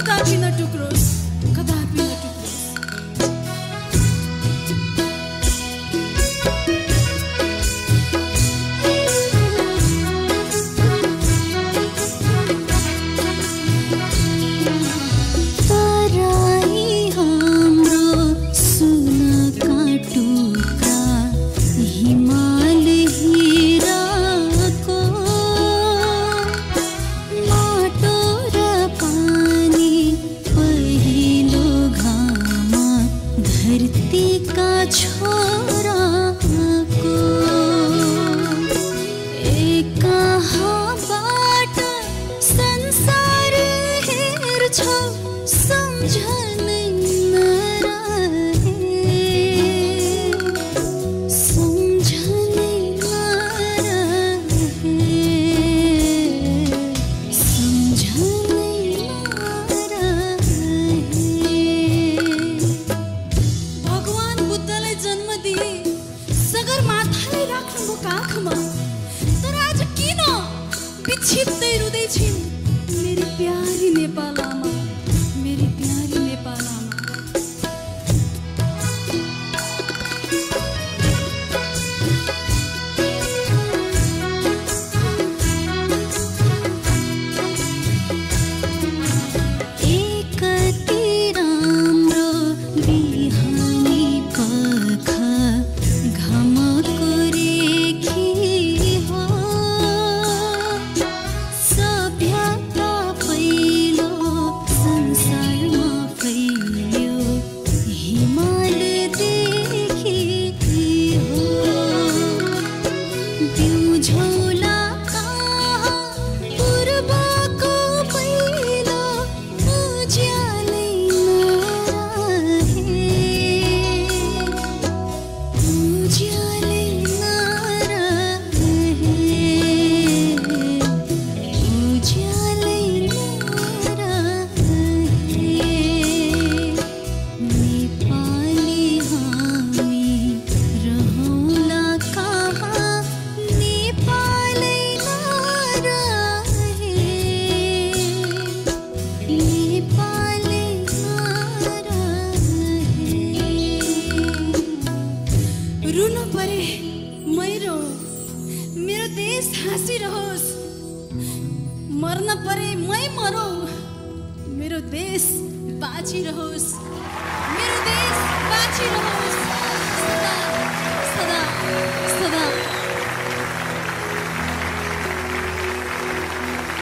कदापि नटुक्रोस्, कदापि नटुक्रोस्। धरती का छोरा को एक बाट संसार हेर छौ सम्झनै नरहे, सम्झनै नरहे, सम्झनै नरहे। जन्म दिए सगरमाथालाई राख्नुभयो काखमा, तर आज किन बिछित्दै रुँदै छिन् मेरी प्यारी नेपाल आमा, मेरी प्यारी नेपाल आमा। रुनु परे मेरो मेरो देश हाँसिरहोस्, मर्न परे मै मरौ मेरो देश बाँचिरहोस्, मेरो देश बाँचिरहोस्।